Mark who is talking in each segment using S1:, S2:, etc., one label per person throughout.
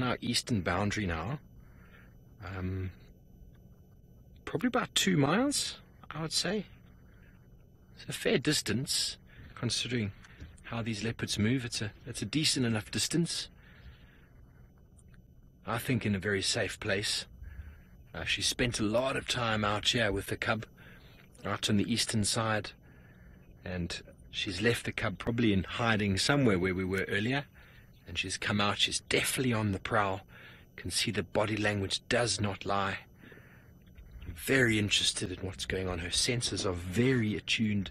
S1: our eastern boundary now. Probably about 2 miles, I would say. It's a fair distance, considering how these leopards move. It's a decent enough distance. I think in a very safe place. She spent a lot of time out here with the cub, out on the eastern side, and she's left the cub probably in hiding somewhere where we were earlier, and she's come out. She's definitely on the prowl. You can see the body language does not lie. I'm very interested in what's going on. Her senses are very attuned.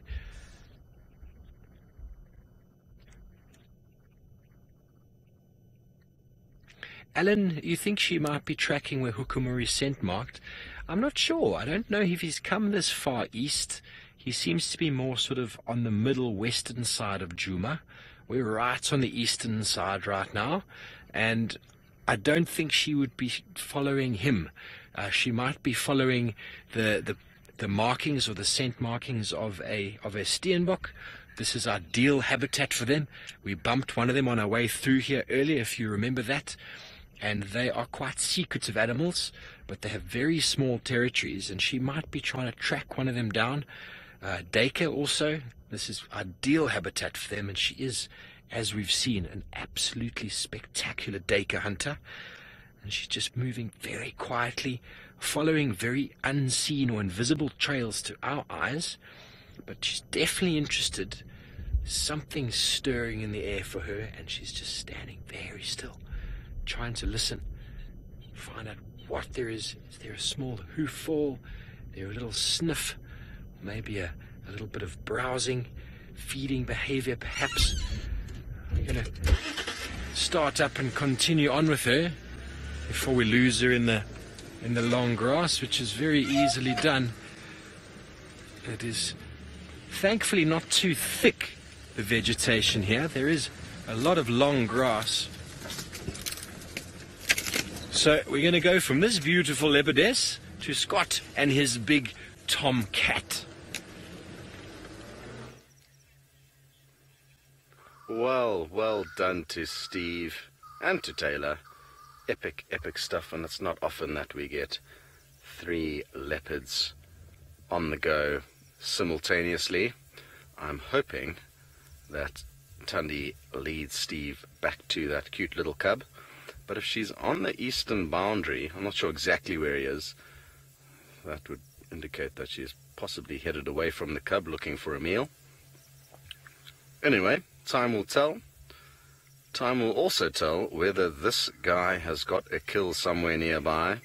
S1: Alan, you think she might be tracking where Hukumuri's scent marked? I'm not sure. I don't know if he's come this far east. He seems to be more sort of on the middle western side of Djuma. We're right on the eastern side right now, and I don't think she would be following him. She might be following the markings or the scent markings of a steenbok. This is ideal habitat for them. We bumped one of them on our way through here earlier, if you remember that. And they are quite secretive animals, but they have very small territories, and she might be trying to track one of them down. Dacre also, this is ideal habitat for them, and she is, as we've seen, an absolutely spectacular dacre hunter. And she's just moving very quietly, following very unseen or invisible trails to our eyes, but she's definitely interested. Something's stirring in the air for her, and she's just standing very still, trying to listen, find out what there is. Is there a small hoof fall? Is there a little sniff? Maybe a little bit of browsing, feeding behavior perhaps? I'm going to start up and continue on with her before we lose her in the long grass, which is very easily done. It is thankfully not too thick, the vegetation here. There is a lot of long grass. So we're going to go from this beautiful leopardess to Scott and his big tomcat.
S2: Well done to Steve and to Taylor. Epic stuff, and it's not often that we get 3 leopards on the go simultaneously. I'm hoping that Thandi leads Steve back to that cute little cub. But if she's on the eastern boundary, I'm not sure exactly where he is, that would indicate that she's possibly headed away from the cub looking for a meal. Anyway, time will tell. Time will also tell whether this guy has got a kill somewhere nearby.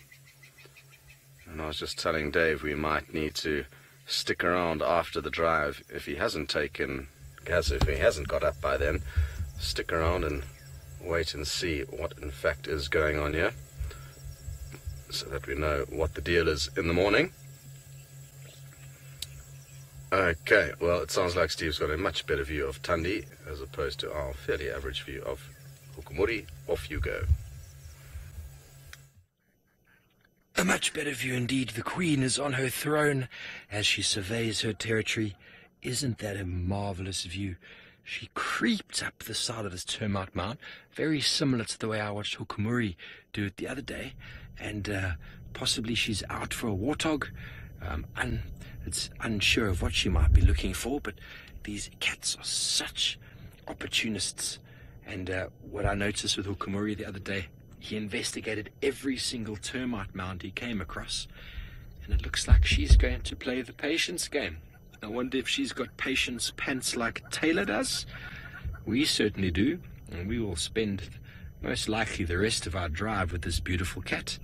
S2: And I was just telling Dave we might need to stick around after the drive. If he hasn't got up by then, stick around and wait and see what in fact is going on here, so that we know what the deal is in the morning. Okay, well, it sounds like Steve's got a much better view of Thandi as opposed to our fairly average view of Hukumuri. Off you go.
S1: A much better view indeed. The queen is on her throne as she surveys her territory. Isn't that a marvelous view? She creeped up the side of this termite mound, very similar to the way I watched Hukumuri do it the other day, and possibly she's out for a warthog. It's unsure of what she might be looking for, but these cats are such opportunists. And what I noticed with Hukumuri the other day, he investigated every single termite mound he came across, and it looks like she's going to play the patience game. I wonder if she's got patience pants like Taylor does. We certainly do, and we will spend most likely the rest of our drive with this beautiful cat.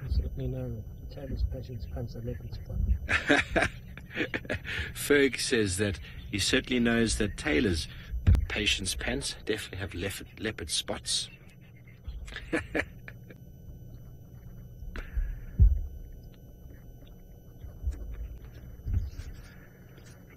S3: I certainly know that Taylor's patience pants are leopard spots.
S1: Ferg says that he certainly knows that Taylor's patience pants definitely have leopard spots.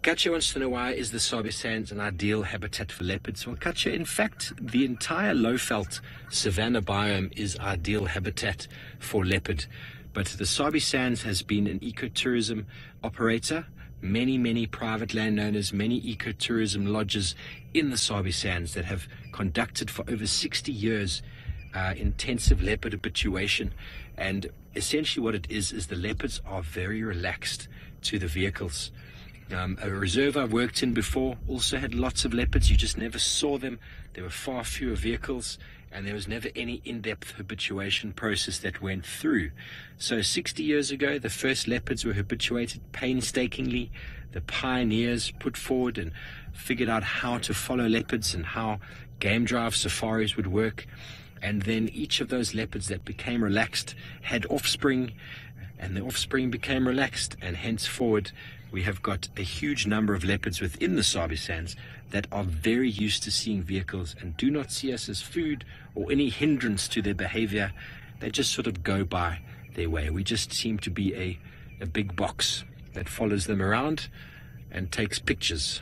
S1: Katja wants to know, why is the Sabi Sands an ideal habitat for leopards? Well, Katja, in fact, the entire low-veld savanna biome is ideal habitat for leopard. But the Sabi Sands has been an ecotourism operator. Many private landowners, many ecotourism lodges in the Sabi Sands that have conducted for over 60 years intensive leopard habituation. And essentially what it is the leopards are very relaxed to the vehicles. A reserve I've worked in before also had lots of leopards. You just never saw them. There were far fewer vehicles, and there was never any in-depth habituation process that went through. So 60 years ago, the first leopards were habituated painstakingly. The pioneers put forward and figured out how to follow leopards and how game drive safaris would work. And then each of those leopards that became relaxed had offspring, and the offspring became relaxed, and henceforward we have got a huge number of leopards within the Sabi Sands that are very used to seeing vehicles and do not see us as food or any hindrance to their behavior. They just sort of go by their way. We just seem to be a big box that follows them around and takes pictures.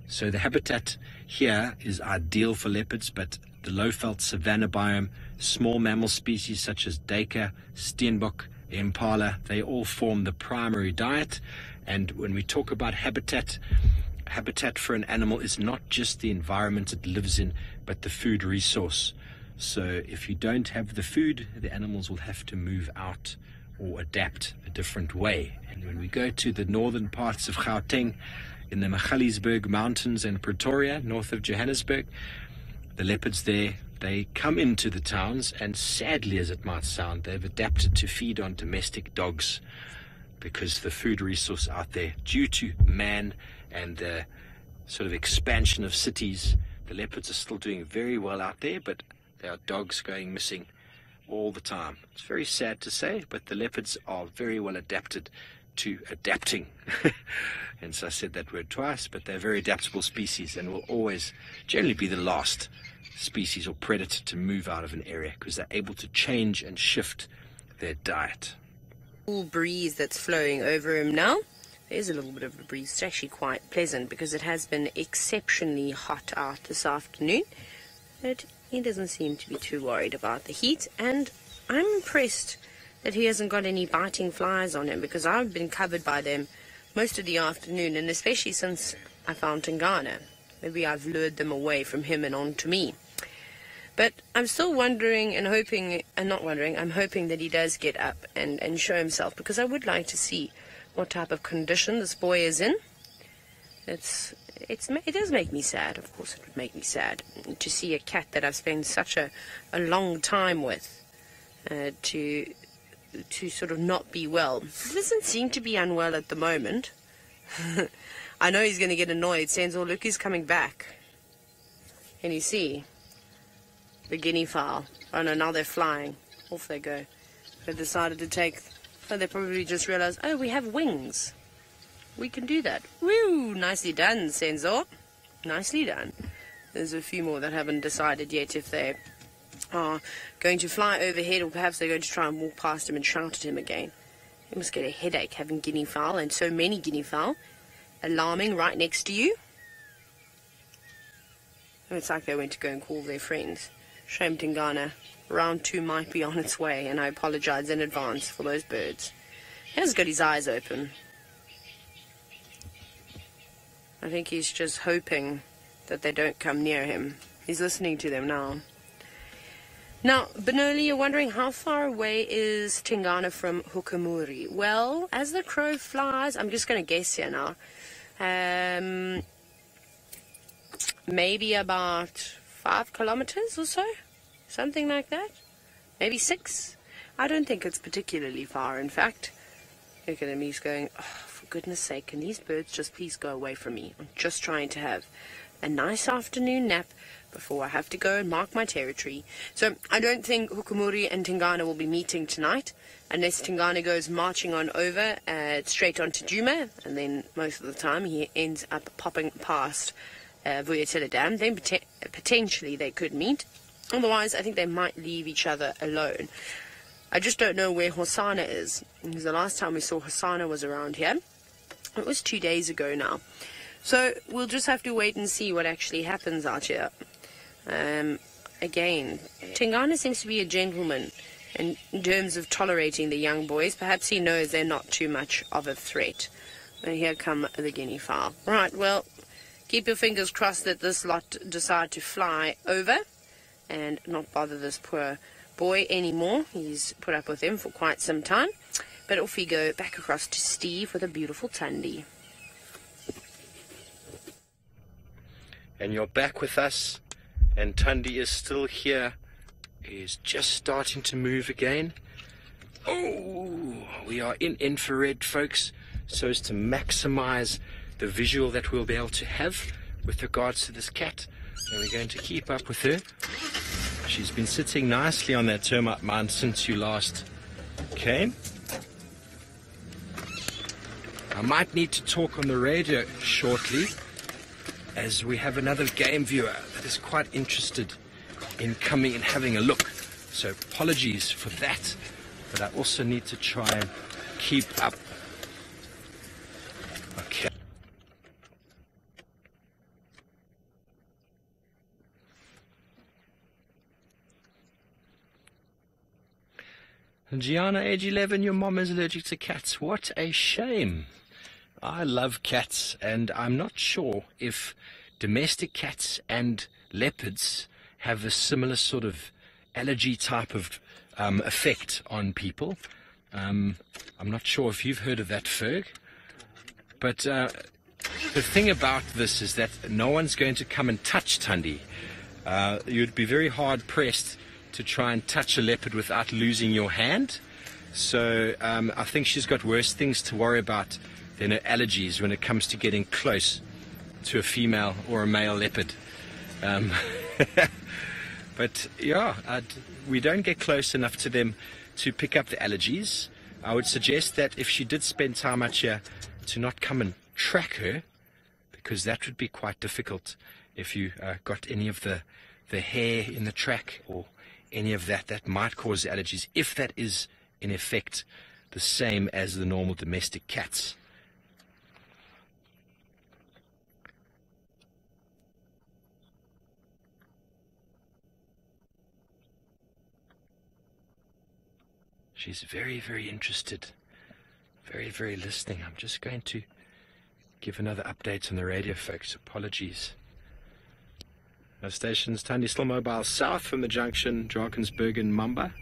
S1: So the habitat here is ideal for leopards, but the low-veld savanna biome, small mammal species such as duiker, steenbok, impala, they all form the primary diet. And when we talk about habitat for an animal is not just the environment it lives in, but the food resource. So if you don't have the food, the animals will have to move out or adapt a different way. And when we go to the northern parts of Gauteng, in the Magaliesberg Mountains and Pretoria, north of Johannesburg, the leopards there, they come into the towns, and sadly as it might sound, they've adapted to feed on domestic dogs, because the food resource out there, due to man and the sort of expansion of cities, the leopards are still doing very well out there, but there are dogs going missing all the time. It's very sad to say, but the leopards are very well adapted to adapting. And so I said that word twice, but they're a very adaptable species and will always generally be the last species or predator to move out of an area, because they're able to change and shift their diet.
S4: Cool breeze that's flowing over him now. There's a little bit of a breeze. It's actually quite pleasant because it has been exceptionally hot out this afternoon. But he doesn't seem to be too worried about the heat, and I'm impressed that he hasn't got any biting flies on him, because I've been covered by them most of the afternoon, and especially since I found Tingana. Maybe I've lured them away from him and on to me. But I'm still wondering and hoping, I'm hoping that he does get up and show himself, because I would like to see what type of condition this boy is in. It does make me sad. Of course it would make me sad to see a cat that I've spent such a long time with to sort of not be well. He doesn't seem to be unwell at the moment. I know he's going to get annoyed. Senzo, look, he's coming back. Can you see? The guinea fowl. Oh no, now they're flying. Off they go. They decided to take... Oh, they probably just realized, oh, we have wings. We can do that. Woo! Nicely done, Senzo. Nicely done. There's a few more that haven't decided yet if they are going to fly overhead, or perhaps they're going to try and walk past him and shout at him again. You must get a headache having guinea fowl, and so many guinea fowl alarming right next to you. Oh, it's like they went to go and call their friends. Shame, Tingana. Round 2 might be on its way, and I apologize in advance for those birds. He has got his eyes open. I think he's just hoping that they don't come near him. He's listening to them now. Now, Benoli, you're wondering how far away is Tingana from Hukumuri? Well, as the crow flies, I'm just going to guess here now, maybe about 5 kilometers or so, something like that, maybe 6. I don't think it's particularly far, in fact. Look at him, he's going, oh, for goodness sake, can these birds just please go away from me? I'm just trying to have a nice afternoon nap before I have to go and mark my territory. So I don't think Hukumuri and Tingana will be meeting tonight, unless Tingana goes marching on over straight onto Djuma, and then most of the time he ends up popping past Vuyatila Dam. Then potentially they could meet. Otherwise, I think they might leave each other alone. I just don't know where Hosanna is, because the last time we saw Hosanna was around here. It was 2 days ago now. So we'll just have to wait and see what actually happens out here. Again, Tingana seems to be a gentleman in terms of tolerating the young boys. Perhaps he knows they're not too much of a threat. And here come the guinea fowl. Right, well, keep your fingers crossed that this lot decide to fly over and not bother this poor boy anymore. He's put up with him for quite some time. But off we go back across to Steve with a beautiful Thandi.
S1: And you're back with us, and Thandi is still here. He's just starting to move again. Oh, we are in infrared, folks, so as to maximize the visual that we'll be able to have with regards to this cat. And we're going to keep up with her. She's been sitting nicely on that termite mound since you last came. I might need to talk on the radio shortly, as we have another game viewer that is quite interested in coming and having a look. So apologies for that, but I also need to try and keep up. Okay. Gianna, age 11, your mom is allergic to cats. What a shame. I love cats, and I'm not sure if domestic cats and leopards have a similar sort of allergy type of effect on people. I'm not sure if you've heard of that, Ferg. But the thing about this is that no one's going to come and touch Thandi. You'd be very hard-pressed to try and touch a leopard without losing your hand. So I think she's got worse things to worry about than her allergies when it comes to getting close to a female or a male leopard. But yeah, we don't get close enough to them to pick up the allergies. I would suggest that if she did spend time out here, to not come and track her, because that would be quite difficult if you got any of the hair in the track or any of that. That might cause allergies, if that is in effect the same as the normal domestic cats. She's very, very interested, very, very listening. I'm just going to give another update on the radio, folks. Apologies. Our stations, Thandi still mobile south from the junction, Drakensberg and Mamba.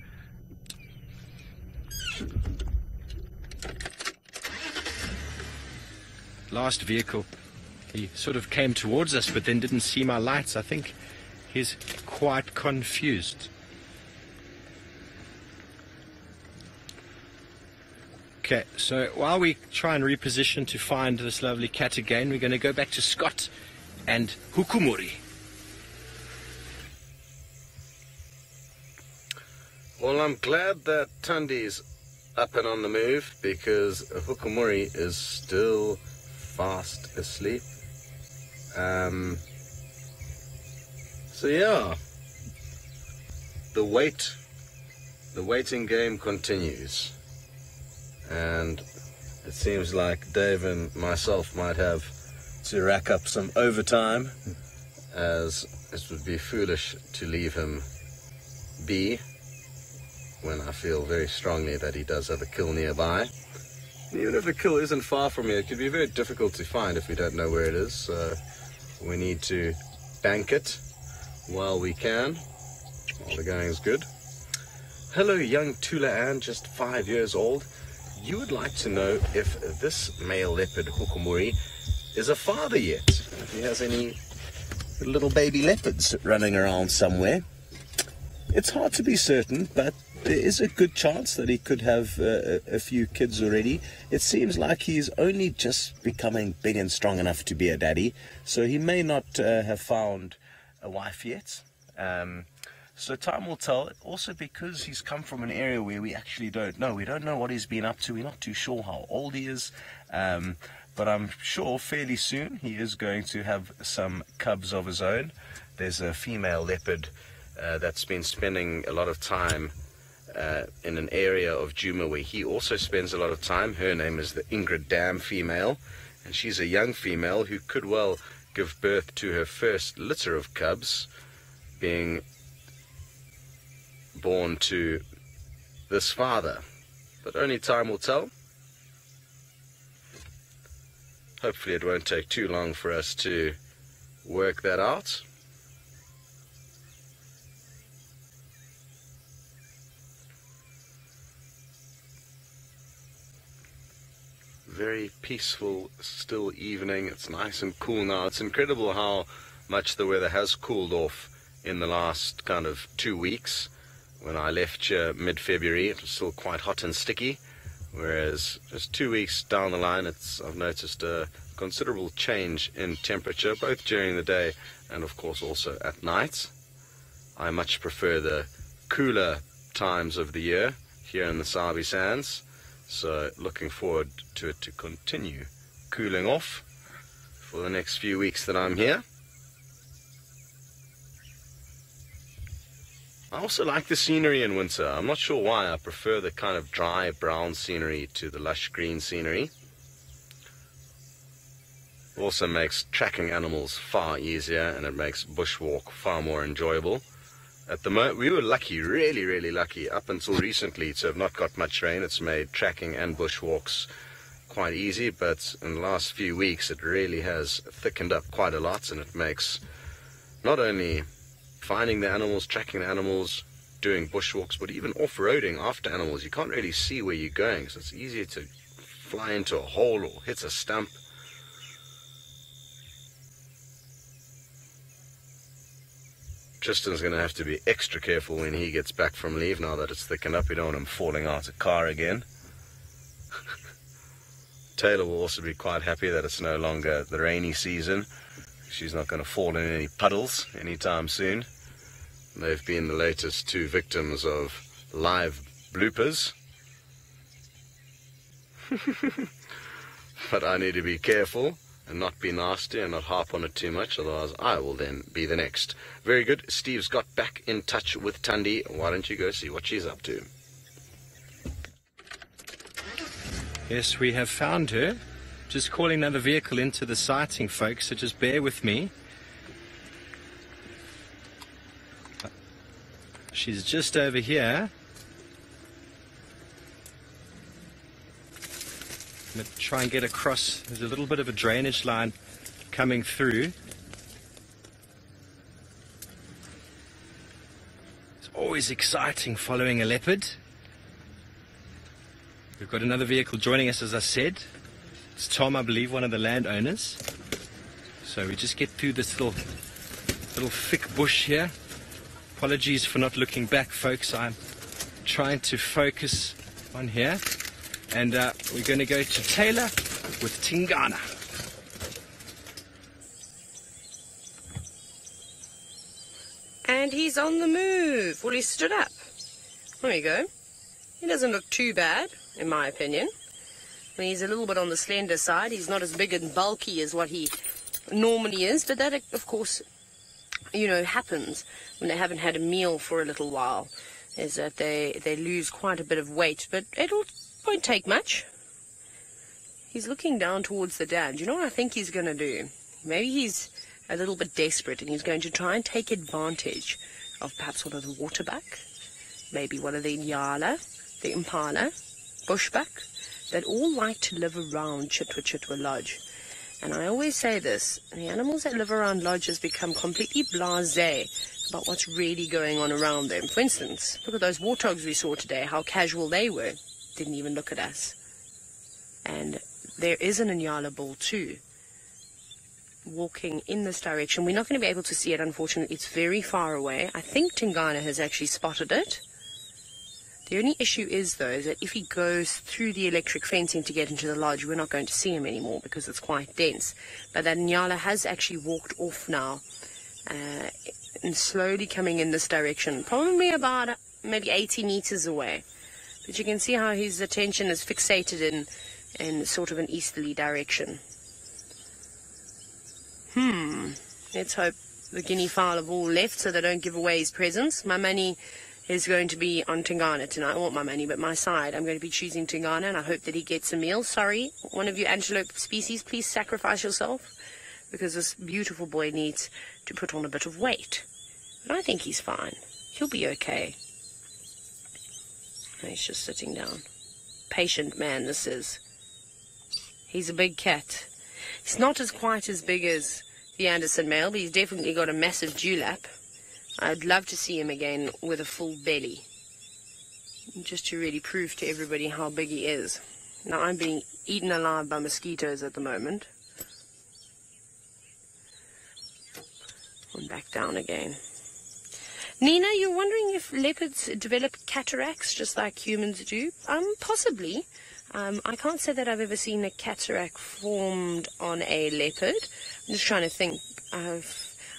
S1: Last vehicle, he sort of came towards us but then didn't see my lights. I think he's quite confused. Okay, so while we try and reposition to find this lovely cat again, we're going to go back to Scott and Hukumuri.
S2: Well, I'm glad that Thandi's up and on the move, because Hukumuri is still fast asleep. So yeah, the waiting game continues. And it seems like Dave and myself might have to rack up some overtime, as it would be foolish to leave him be when I feel very strongly that he does have a kill nearby. Even if the kill isn't far from here, it could be very difficult to find if we don't know where it is. So we need to bank it while we can, while the going is good. Hello, young Tula Ann, just 5 years old. You would like to know if this male leopard, Hukumuri, is a father yet. If he has any little baby leopards running around somewhere. It's hard to be certain, but there is a good chance that he could have a few kids already. It seems like he's only just becoming big and strong enough to be a daddy, so he may not have found a wife yet. So time will tell. Also, because he's come from an area where we actually don't know. We don't know what he's been up to. We're not too sure how old he is. But I'm sure fairly soon he is going to have some cubs of his own. There's a female leopard that's been spending a lot of time in an area of djuma where he also spends a lot of time. Her name is the Ingrid Dam female, and she's a young female who could well give birth to her first litter of cubs, being born to this father. But only time will tell. Hopefully it won't take too long for us to work that out. very peaceful, still evening. It's nice and cool now. It's incredible how much the weather has cooled off in the last kind of 2 weeks. When I left here mid-February, it was still quite hot and sticky, whereas just 2 weeks down the line, I've noticed a considerable change in temperature, both during the day and of course also at night. I much prefer the cooler times of the year here in the Sabi Sands, so looking forward to it to continue cooling off for the next few weeks that I'm here. I also like the scenery in winter. I'm not sure why. I prefer the kind of dry brown scenery to the lush green scenery. Also makes tracking animals far easier, and it makes bushwalk far more enjoyable. At the moment, we were lucky, really lucky, up until recently to have not got much rain. It's made tracking and bushwalks quite easy, but in the last few weeks it really has thickened up quite a lot, and it makes not only finding the animals, tracking the animals, doing bushwalks, but even off-roading after animals. You can't really see where you're going, so it's easier to fly into a hole or hit a stump. Tristan's going to have to be extra careful when he gets back from leave now that it's thickened up. We don't want him falling out a car again. Taylor will also be quite happy that it's no longer the rainy season. She's not going to fall in any puddles anytime soon. They've been the latest two victims of live bloopers. But I need to be careful and not be nasty and not harp on it too much, otherwise I will then be the next. Very good. Steve's got back in touch with Thandi. Why don't you go see what she's up to?
S1: Yes, we have found her. Just calling another vehicle into the sighting, folks, so just bear with me. She's just over here. I'm going to try and get across. There's a little bit of a drainage line coming through. It's always exciting following a leopard. We've got another vehicle joining us, as I said. It's Tom, I believe, one of the landowners. So we just get through this little thick bush here. Apologies for not looking back, folks. I'm trying to focus on here. And we're going to go to Taylor with Tingana.
S4: And he's on the move. Well, he stood up. There you go. He doesn't look too bad, in my opinion. I mean, he's a little bit on the slender side. He's not as big and bulky as what he normally is, but that, of course, you know, happens when they haven't had a meal for a little while, is that they lose quite a bit of weight, but it won't take much. He's looking down towards the dam. Do you know what I think he's going to do? Maybe he's a little bit desperate and he's going to try and take advantage of perhaps one of the waterbuck, maybe one of the Nyala, the impala, bushbuck, that all like to live around Chitwa Lodge. And I always say this, the animals that live around lodges become completely blasé about what's really going on around them. For instance, look at those warthogs we saw today, how casual they were. Didn't even look at us. And there is an Inyala bull too, walking in this direction. We're not going to be able to see it, unfortunately. It's very far away. I think Tingana has actually spotted it. The only issue is, though, is that if he goes through the electric fencing to get into the lodge, we're not going to see him anymore because it's quite dense. But that Nyala has actually walked off now and slowly coming in this direction, probably about maybe 80 meters away. But you can see how his attention is fixated in sort of an easterly direction. Let's hope the guinea fowl have all left so they don't give away his presence. My money is going to be on Tingana tonight. I want my money, but my side, I'm going to be choosing Tingana, and I hope that he gets a meal. Sorry, one of you antelope species, please sacrifice yourself, because this beautiful boy needs to put on a bit of weight. But I think he's fine. He'll be okay. He's just sitting down. Patient man, this is. He's a big cat. He's not quite as big as the Anderson male, but he's definitely got a massive dewlap. I'd love to see him again with a full belly, just to really prove to everybody how big he is. Now I'm being eaten alive by mosquitoes at the moment. And back down again. Nina, you're wondering if leopards develop cataracts just like humans do? Possibly. I can't say that I've ever seen a cataract formed on a leopard. I'm just trying to think. I've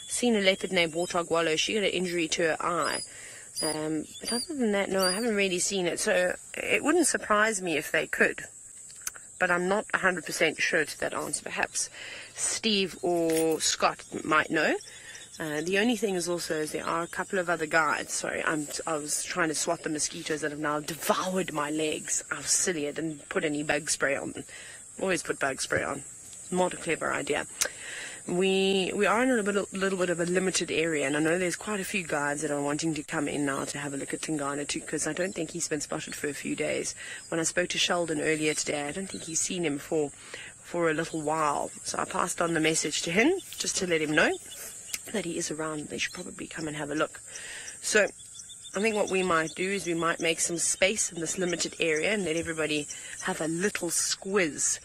S4: seen a leopard named Warthog Wallow. She got an injury to her eye. But other than that, no, I haven't really seen it. So it wouldn't surprise me if they could. But I'm not 100% sure to that answer. Perhaps Steve or Scott might know. The only thing is there are a couple of other guides. Sorry, I was trying to swat the mosquitoes that have now devoured my legs. I was silly. I didn't put any bug spray on them. Always put bug spray on. Not a clever idea. We are in a little bit of a limited area, and I know there's quite a few guides that are wanting to come in now to have a look at Tingana too, because I don't think he's been spotted for a few days. When I spoke to Sheldon earlier today, I don't think he's seen him for a little while. So I passed on the message to him just to let him know that he is around. They should probably come and have a look. So I think what we might do is we might make some space in this limited area and let everybody have a little squiz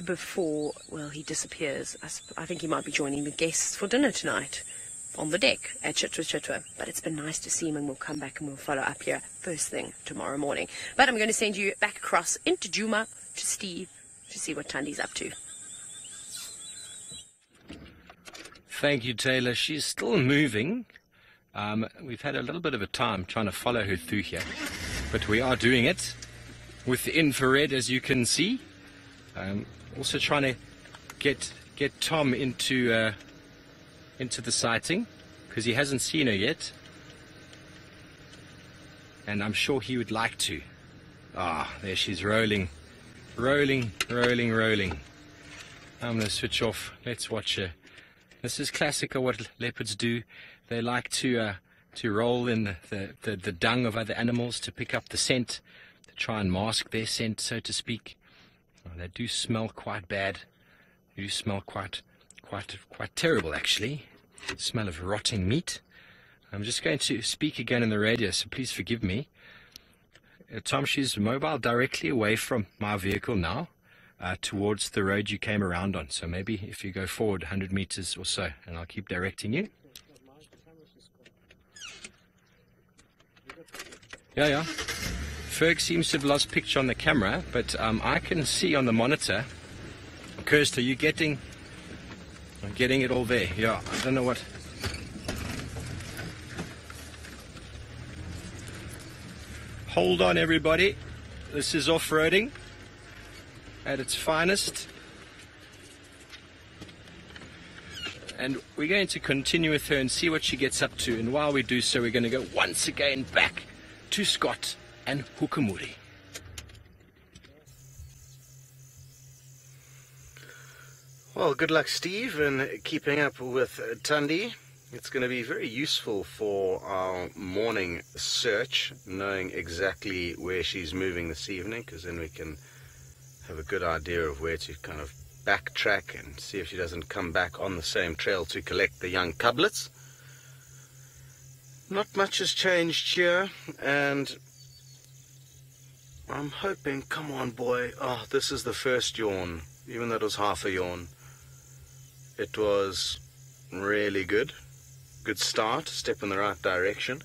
S4: before, well, he disappears. I think he might be joining the guests for dinner tonight on the deck at Chitwa. But it's been nice to see him, and we'll come back and we'll follow up here first thing tomorrow morning. But I'm going to send you back across into djuma to Steve to see what Thandi's up to.
S1: Thank you, Taylor. She's still moving. We've had a little bit of a time trying to follow her through here, but we are doing it with the infrared, as you can see. Also trying to get Tom into the sighting, because he hasn't seen her yet, and I'm sure he would like to. There she's rolling. I'm going to switch off. Let's watch her. This is classic of what leopards do. They like to roll in the dung of other animals to pick up the scent, to try and mask their scent, so to speak. They do smell quite bad. They do smell quite terrible, actually. The smell of rotting meat. I'm just going to speak again in the radio, so please forgive me. Tom, she's mobile directly away from my vehicle now, towards the road you came around on. So maybe if you go forward 100 meters or so, and I'll keep directing you. Yeah. Ferg seems to have lost picture on the camera, but I can see on the monitor. Kirst, are you getting... I'm getting it all there. Yeah, I don't know what... Hold on, everybody. This is off-roading at its finest. And we're going to continue with her and see what she gets up to. And while we do so, we're going to go once again back to Scott and Hukumuri.
S2: Well, good luck, Steve, in keeping up with Thandi. It's going to be very useful for our morning search, knowing exactly where she's moving this evening, because then we can have a good idea of where to kind of backtrack and see if she doesn't come back on the same trail to collect the young cublets. Not much has changed here, and I'm hoping, come on boy, this is the first yawn, even though it was half a yawn. It was really good. Good start, step in the right direction.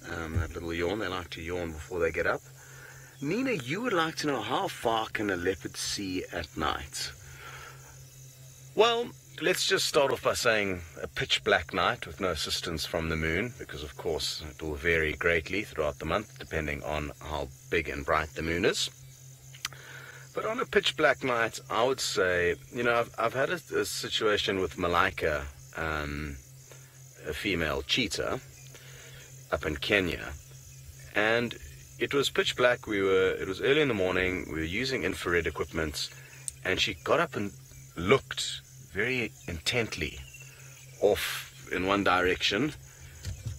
S2: That little yawn, they like to yawn before they get up. Nina, you would like to know, how far can a leopard see at night? Well, let's just start off by saying a pitch black night with no assistance from the moon, because of course it will vary greatly throughout the month depending on how big and bright the moon is. But on a pitch black night, I would say, I've had a situation with Malaika, a female cheetah, up in Kenya, and it was pitch black. It was early in the morning. We were using infrared equipment, and she got up and looked very intently off in one direction,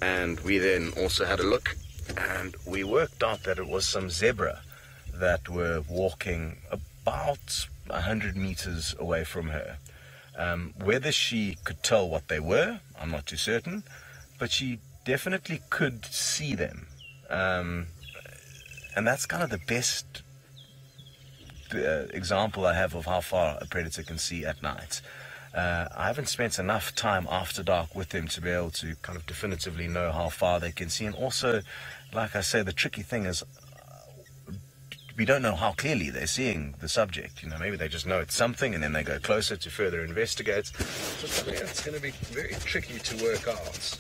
S2: and we then also had a look, and we worked out that it was some zebra that were walking about 100 meters away from her. Whether she could tell what they were, I'm not too certain, but she definitely could see them. And that's kind of the best example I have of how far a predator can see at night. I haven't spent enough time after dark with them to be able to kind of definitively know how far they can see. And also, like I say, the tricky thing is we don't know how clearly they're seeing the subject. You know, maybe they just know it's something and then they go closer to further investigate. So yeah, it's going to be very tricky to work out.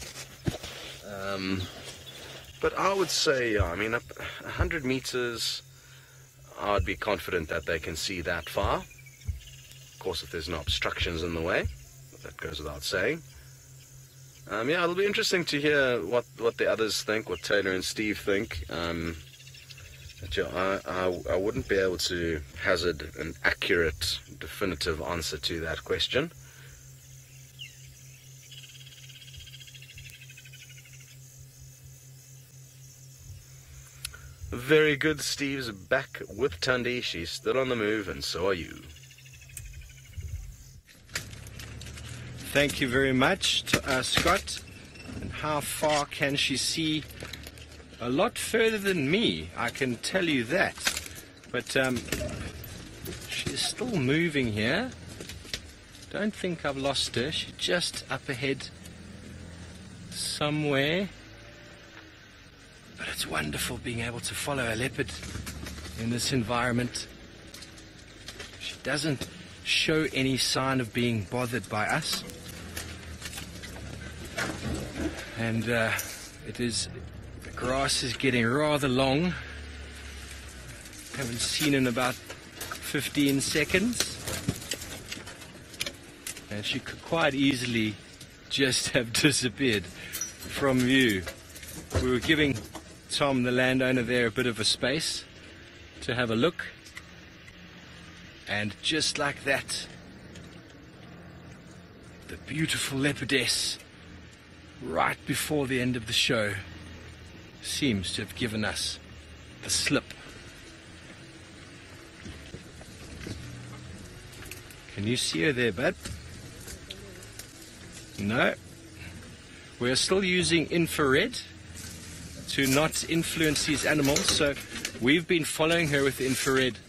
S2: But I would say, I mean, 100 meters, I'd be confident that they can see that far. Of course, if there's no obstructions in the way, that goes without saying. Yeah, it'll be interesting to hear what the others think, what Taylor and Steve think. But yeah, I wouldn't be able to hazard an accurate, definitive answer to that question. Very good. Steve's back with Thandi. She's still on the move, and so are you.
S1: Thank you very much, Scott. And how far can she see? A lot further than me, I can tell you that. But she's still moving here. Don't think I've lost her. She's just up ahead somewhere. But it's wonderful being able to follow a leopard in this environment. She doesn't show any sign of being bothered by us. And the grass is getting rather long. Haven't seen in about 15 seconds. And she could quite easily just have disappeared from view. We were giving Tom, the landowner there, a bit of a space to have a look. And just like that, the beautiful leopardess, right before the end of the show, seems to have given us the slip. Can you see her there, bud? No. We're still using infrared to not influence these animals, so we've been following her with infrared,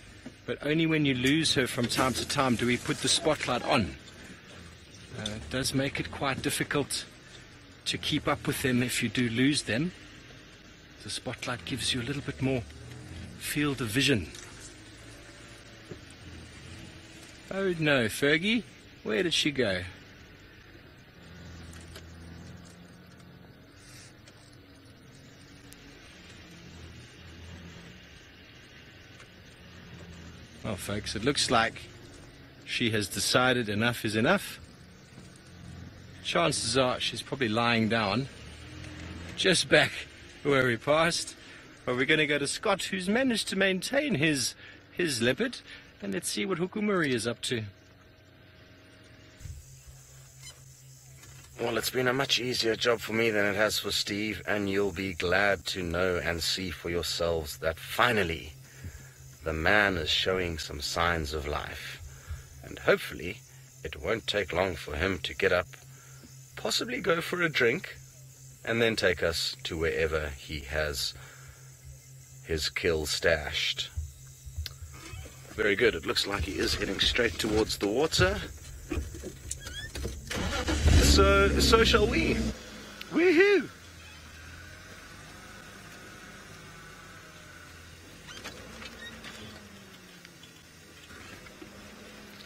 S1: but only when you lose her from time to time do we put the spotlight on. It does make it quite difficult to keep up with them if you do lose them. The spotlight gives you a little bit more field of vision. Oh no, Fergie, where did she go? Well, folks, it looks like she has decided enough is enough. Chances are she's probably lying down just back where we passed. But we're going to go to Scott, who's managed to maintain his leopard, and let's see what Hukumuri is up to.
S2: Well, it's been a much easier job for me than it has for Steve, and you'll be glad to know and see for yourselves that finally the man is showing some signs of life. And hopefully it won't take long for him to get up, possibly go for a drink, and then take us to wherever he has his kill stashed. Very good. It looks like he is heading straight towards the water. So shall we. Woohoo!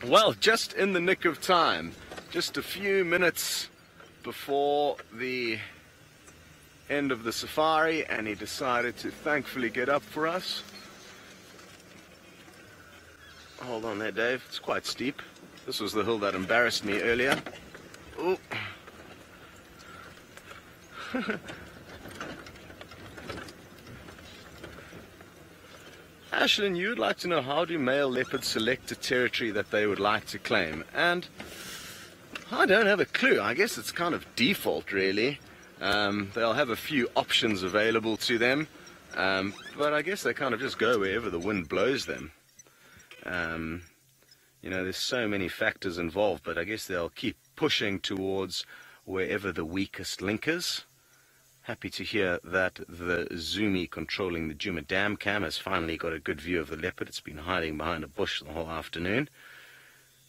S2: Well, just in the nick of time, just a few minutes before the end of the safari, and he decided to thankfully get up for us. Hold on there, Dave. It's quite steep. This was the hill that embarrassed me earlier. Oh. Ashlyn, you would like to know, how do male leopards select a territory that they would like to claim? And I don't have a clue. I guess it's kind of default, really. They'll have a few options available to them, but I guess they kind of just go wherever the wind blows them. You know, there's so many factors involved, but I guess they'll keep pushing towards wherever the weakest link is. Happy to hear that the Zoomy controlling the djuma dam cam has finally got a good view of the leopard. It's been hiding behind a bush the whole afternoon.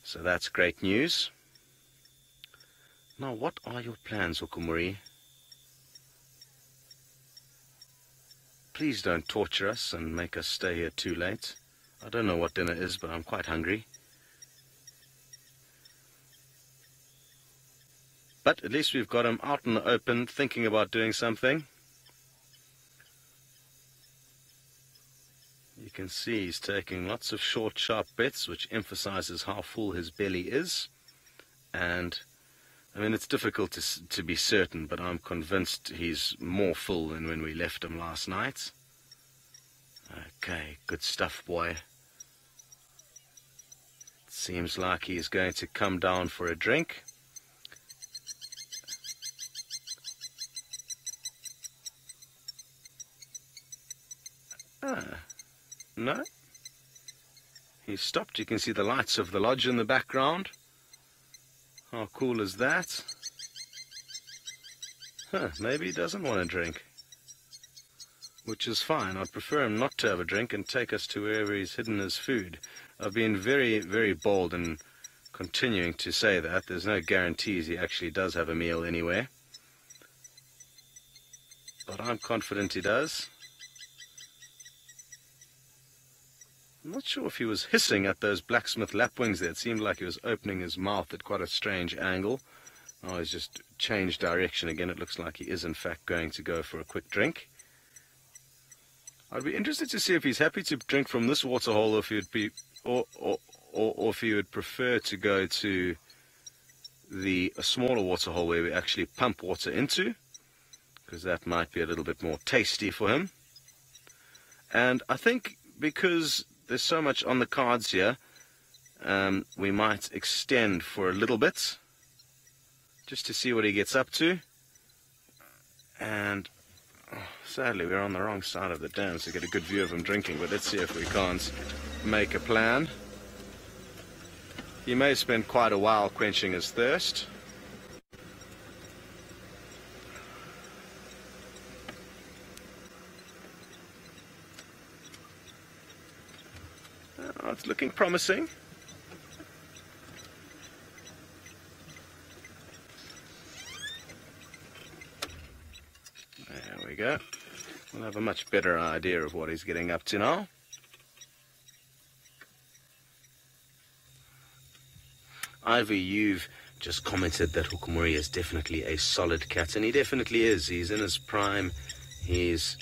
S2: So that's great news. Now, what are your plans, Hukumuri? Please don't torture us and make us stay here too late. I don't know what dinner is, but I'm quite hungry. But at least we've got him out in the open, thinking about doing something. You can see he's taking lots of short, sharp bits, which emphasizes how full his belly is. And, I mean, it's difficult to be certain, but I'm convinced he's more full than when we left him last night. Okay, good stuff, boy. Seems like he's going to come down for a drink. No. He's stopped. You can see the lights of the lodge in the background. How cool is that? Maybe he doesn't want to drink. Which is fine. I'd prefer him not to have a drink and take us to wherever he's hidden his food. I've been very, very bold in continuing to say that. There's no guarantees he actually does have a meal anywhere. But I'm confident he does. I'm not sure if he was hissing at those blacksmith lapwings there. It seemed like he was opening his mouth at quite a strange angle. Oh, he's just changed direction again. It looks like he is in fact going to go for a quick drink. I'd be interested to see if he's happy to drink from this waterhole, or if he'd be, or if he would prefer to go to a smaller waterhole where we actually pump water into, because that might be a little bit more tasty for him. And I think because there's so much on the cards here, we might extend for a little bit, just to see what he gets up to. And sadly, we're on the wrong side of the dam to get a good view of him drinking, but let's see if we can't make a plan. He may spend quite a while quenching his thirst. Oh, it's looking promising. There we go. We'll have a much better idea of what he's getting up to now. Ivy, you've just commented that Hukumuri is definitely a solid cat, and he definitely is. He's in his prime. He's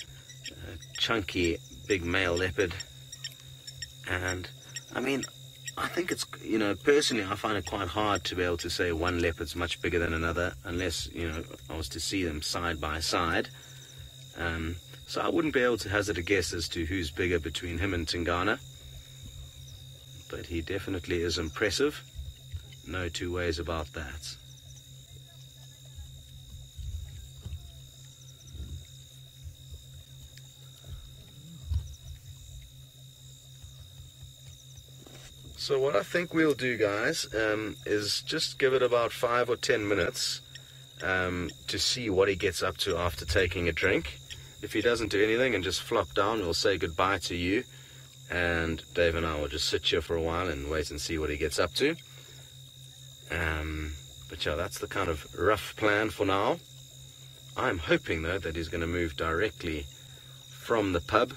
S2: a chunky, big male leopard. And, I mean, I think it's, you know, personally I find it quite hard to be able to say one leopard's much bigger than another, unless, you know, I was to see them side by side. So I wouldn't be able to hazard a guess as to who's bigger between him and Tingana. But he definitely is impressive. No two ways about that. So what I think we'll do, guys, is just give it about 5 or 10 minutes to see what he gets up to after taking a drink. If he doesn't do anything and just flop down, we'll say goodbye to you. And Dave and I will just sit here for a while and wait and see what he gets up to. But yeah, that's the kind of rough plan for now. I'm hoping, though, that he's going to move directly from the pub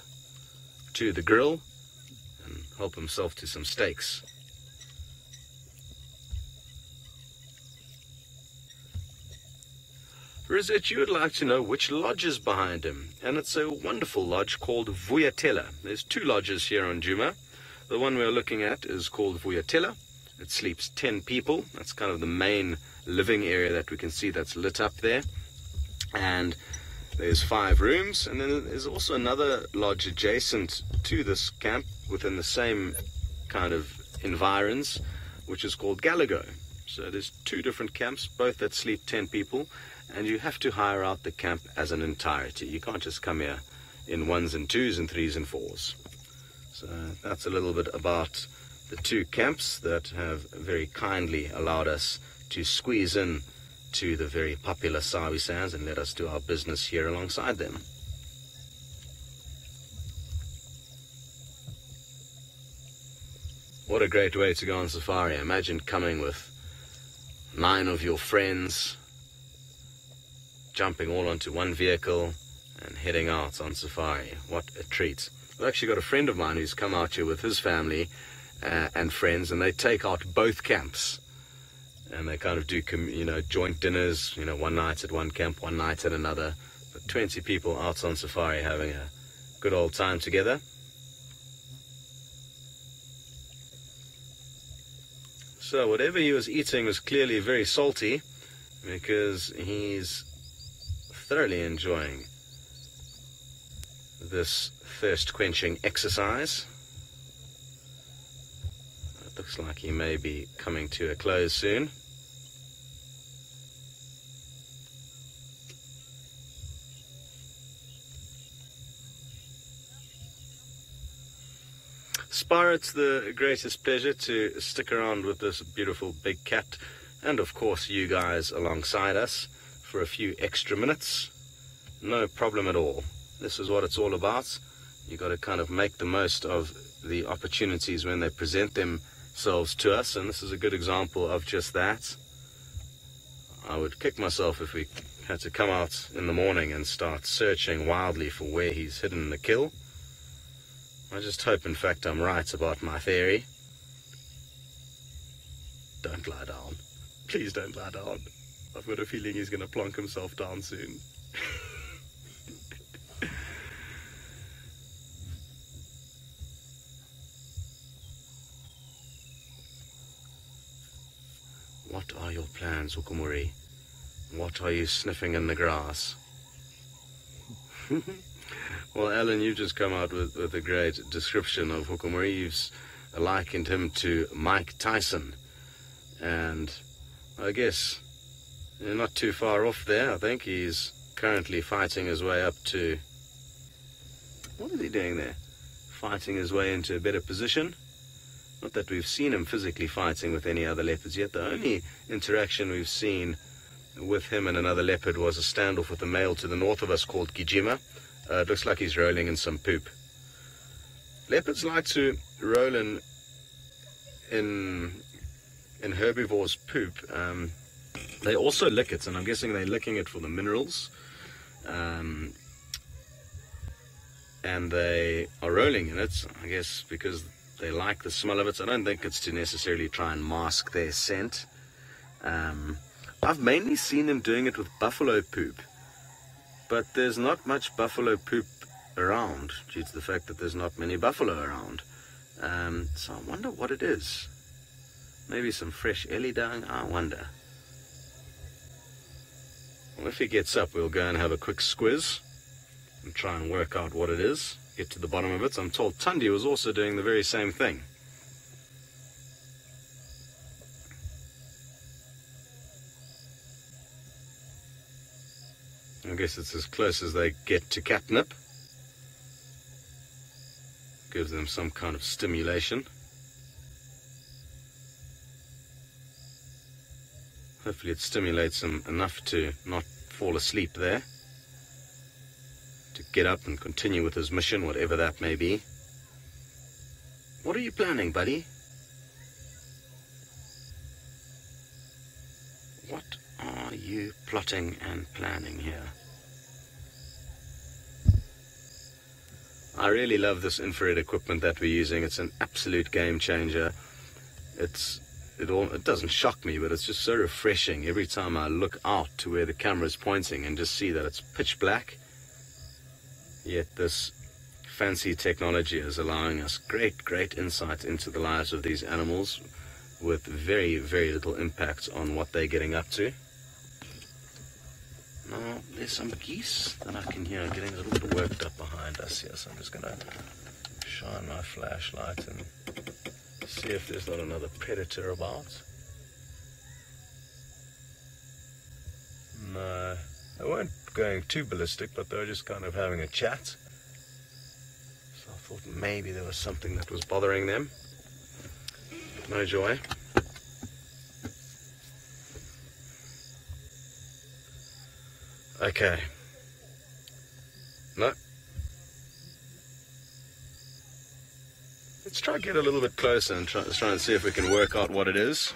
S2: to the grill and help himself to some steaks. Rosette, you would like to know which lodge is behind him, and it's a wonderful lodge called Vuyatela. There's 2 lodges here on Djuma. The one we're looking at is called Vuyatela. It sleeps 10 people. That's kind of the main living area that we can see that's lit up there. And there's 5 rooms, and then there's also another lodge adjacent to this camp within the same kind of environs, which is called Galago. So there's 2 different camps, both that sleep 10 people, and you have to hire out the camp as an entirety. You can't just come here in 1s and 2s and 3s and 4s. So that's a little bit about the 2 camps that have very kindly allowed us to squeeze in to the very popular Sawi sands and let us do our business here alongside them. What a great way to go on safari. Imagine coming with 9 of your friends, jumping all onto one vehicle and heading out on safari. What a treat. I've actually got a friend of mine who's come out here with his family and friends, and they take out both camps. And they kind of do, joint dinners, one night at one camp, one night at another. But 20 people out on safari having a good old time together. So whatever he was eating was clearly very salty, because he's thoroughly enjoying this thirst-quenching exercise. It looks like he may be coming to a close soon. Spar, it's the greatest pleasure to stick around with this beautiful big cat, and of course you guys alongside us for a few extra minutes. No problem at all. This is what it's all about. You got to kind of make the most of the opportunities when they present themselves to us, and this is a good example of just that. I would kick myself if we had to come out in the morning and start searching wildly for where he's hidden the kill. I just hope, in fact, I'm right about my theory. Don't lie down. Please don't lie down. I've got a feeling he's going to plonk himself down soon. What are your plans, Hukumuri? What are you sniffing in the grass? Well, Alan, you've just come out with a great description of Hukumuri. You've likened him to Mike Tyson. And I guess you're not too far off there. I think he's currently fighting his way up to... What is he doing there? Fighting his way into a better position. Not that we've seen him physically fighting with any other leopards yet. The only interaction we've seen with him and another leopard was a standoff with a male to the north of us called djuma. It looks like he's rolling in some poop. Leopards like to roll in herbivores' poop. They also lick it, and I'm guessing they're licking it for the minerals. And they are rolling in it, I guess, because they like the smell of it. I don't think it's to necessarily try and mask their scent. I've mainly seen them doing it with buffalo poop. But there's not much buffalo poop around due to the fact that there's not many buffalo around. So I wonder what it is. Maybe some fresh ellie dung, I wonder. Well, if he gets up, we'll go and have a quick squiz and try and work out what it is, get to the bottom of it. I'm told Thandi was also doing the very same thing. I guess it's as close as they get to catnip. Gives them some kind of stimulation. Hopefully it stimulates them enough to not fall asleep there. To get up and continue with his mission, whatever that may be. What are you planning, buddy? What are you plotting and planning here? I really love this infrared equipment that we're using. It's an absolute game changer. It doesn't shock me, but it's just so refreshing every time I look out to where the camera is pointing and just see that it's pitch black. Yet this fancy technology is allowing us great insight into the lives of these animals with very, very little impact on what they're getting up to. Now, there's some geese that I can hear getting a little bit worked up behind us here, so I'm just going to shine my flashlight and see if there's not another predator about. No, they weren't going too ballistic, but they were just kind of having a chat. So I thought maybe there was something that was bothering them. No joy. Okay. No. Let's try to get a little bit closer and try and see if we can work out what it is.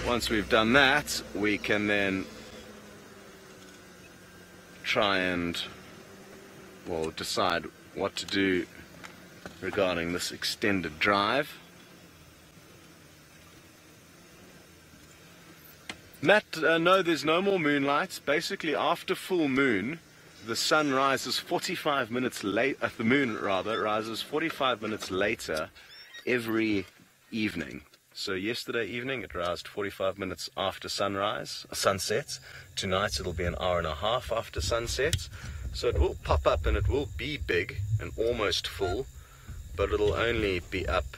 S2: Once we've done that, we can then try and, well, decide what to do regarding this extended drive. Matt, no, there's no more moonlight. Basically, after full moon, the sun rises 45 minutes late. The moon, rather, rises 45 minutes later every evening. So yesterday evening, it rised 45 minutes after sunset. Tonight, it'll be an hour and a half after sunset. So it will pop up and it will be big and almost full, but it'll only be up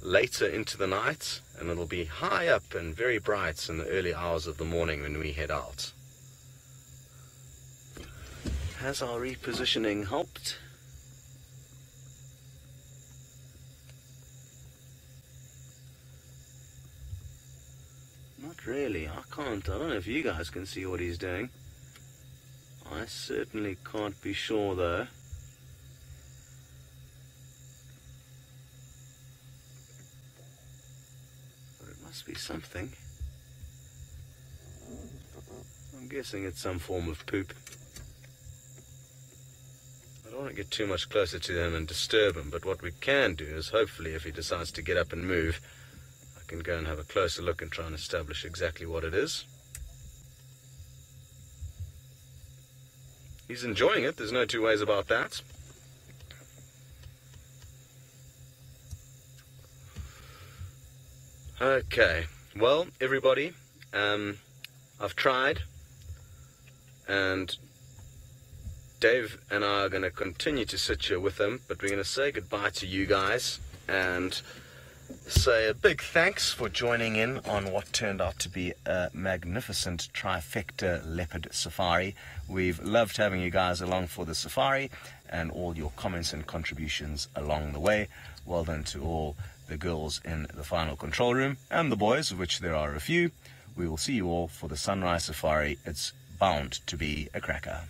S2: later into the night, and it'll be high up and very bright in the early hours of the morning when we head out. Has our repositioning helped? Not really. I don't know if you guys can see what he's doing. I certainly can't be sure though. But it must be something. I'm guessing it's some form of poop. I don't want to get too much closer to him and disturb him, but what we can do is hopefully if he decides to get up and move, I can go and have a closer look and try and establish exactly what it is. He's enjoying it, there's no two ways about that. Okay, well, everybody, I've tried, and Dave and I are going to continue to sit here with him, but we're going to say goodbye to you guys and say a big thanks for joining in on what turned out to be a magnificent trifecta leopard safari. We've loved having you guys along for the safari and all your comments and contributions along the way. Well done to all the girls in the final control room and the boys, of which there are a few. We will see you all for the sunrise safari. It's bound to be a cracker.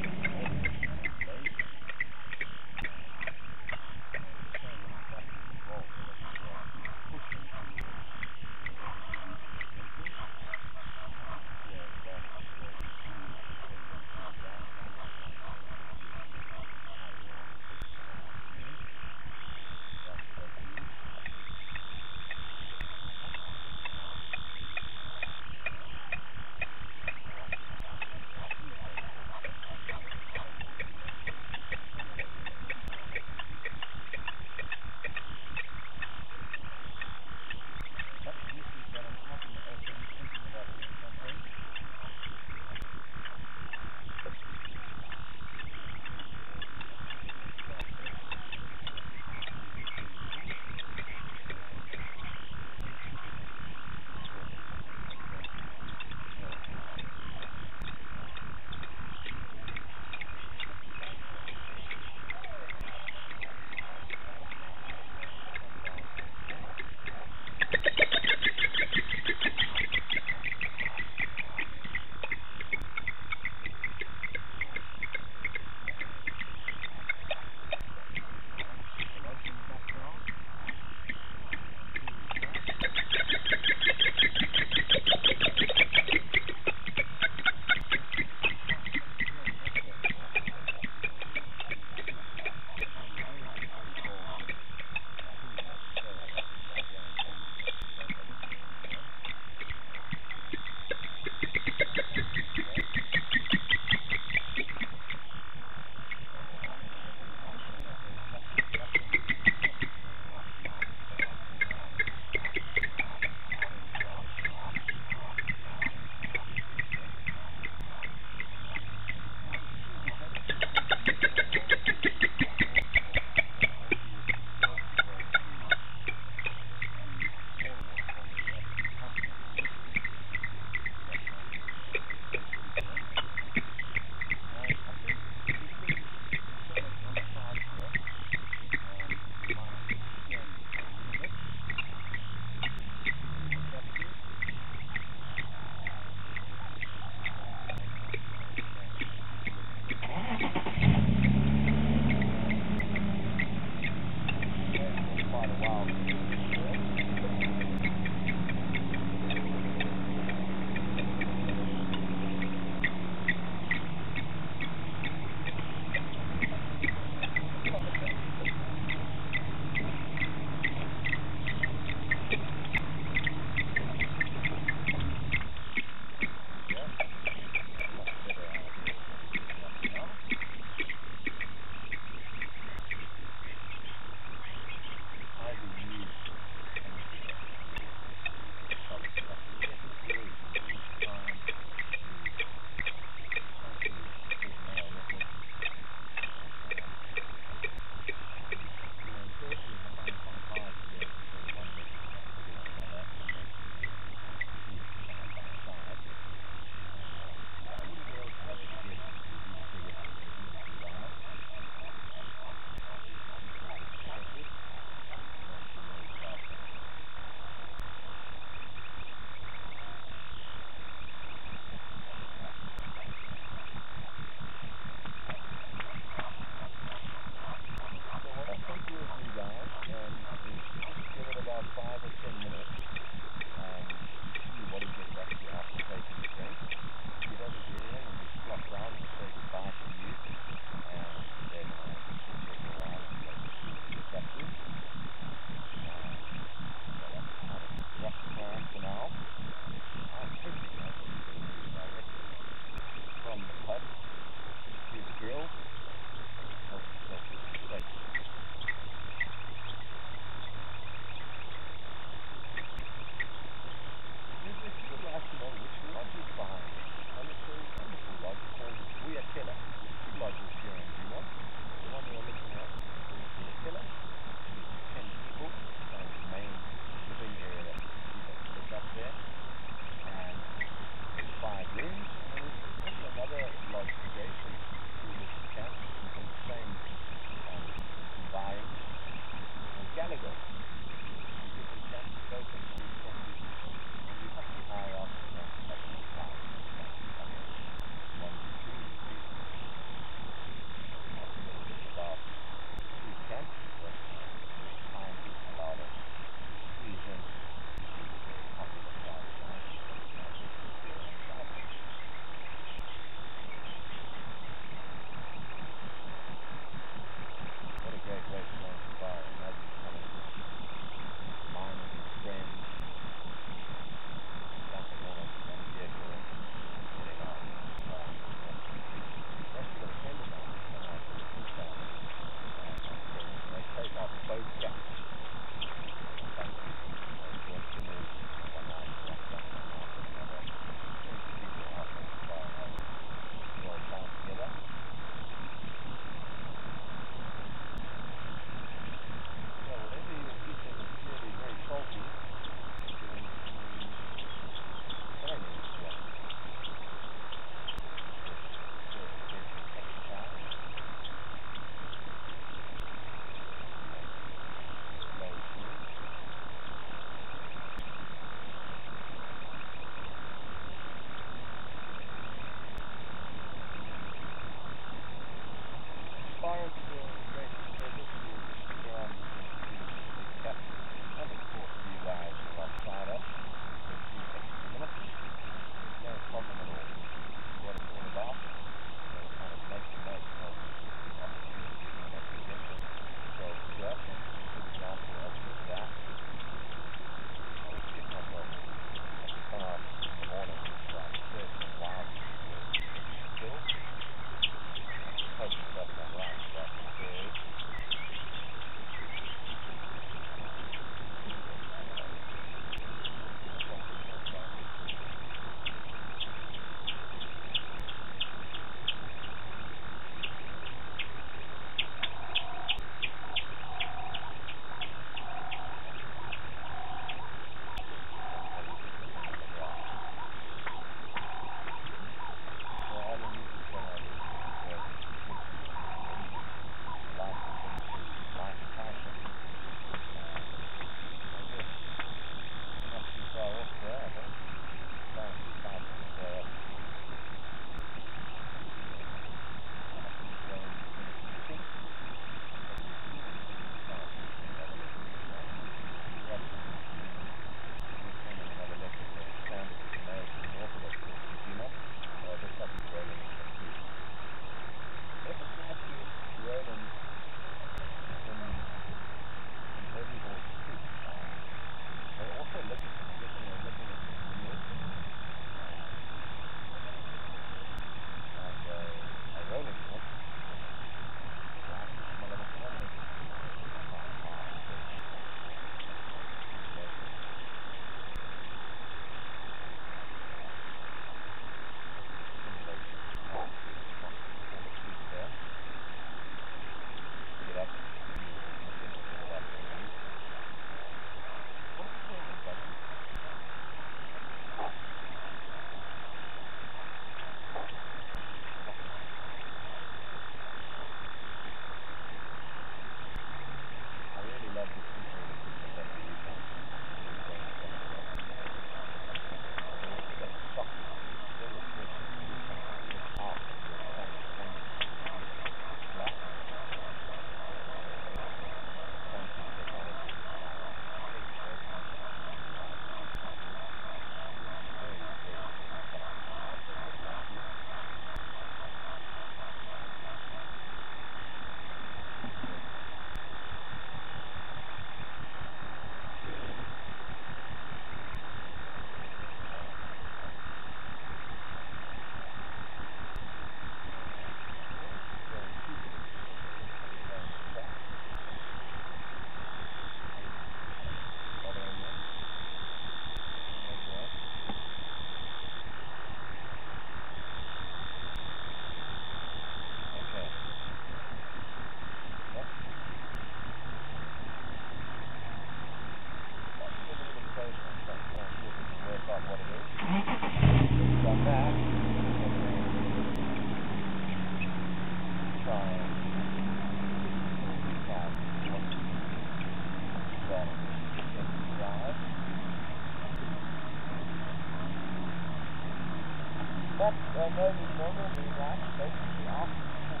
S3: But normally right, basically after the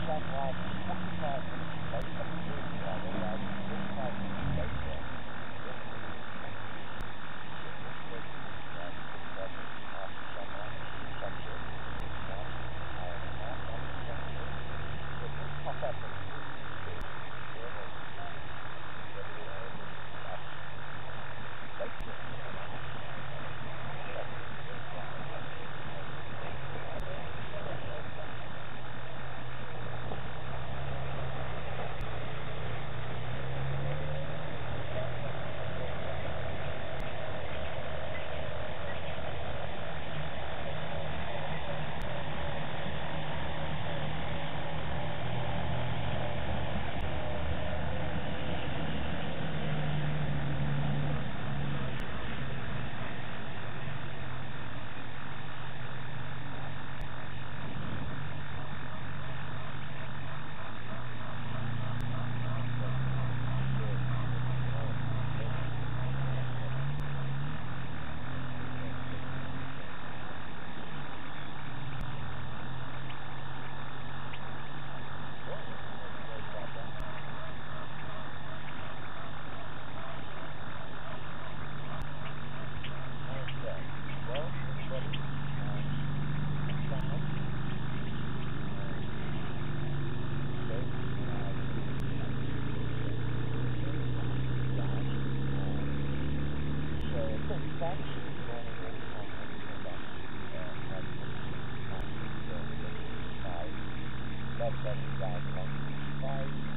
S3: sunrise, 45 minutes later, otherwise 45 minutes later, that's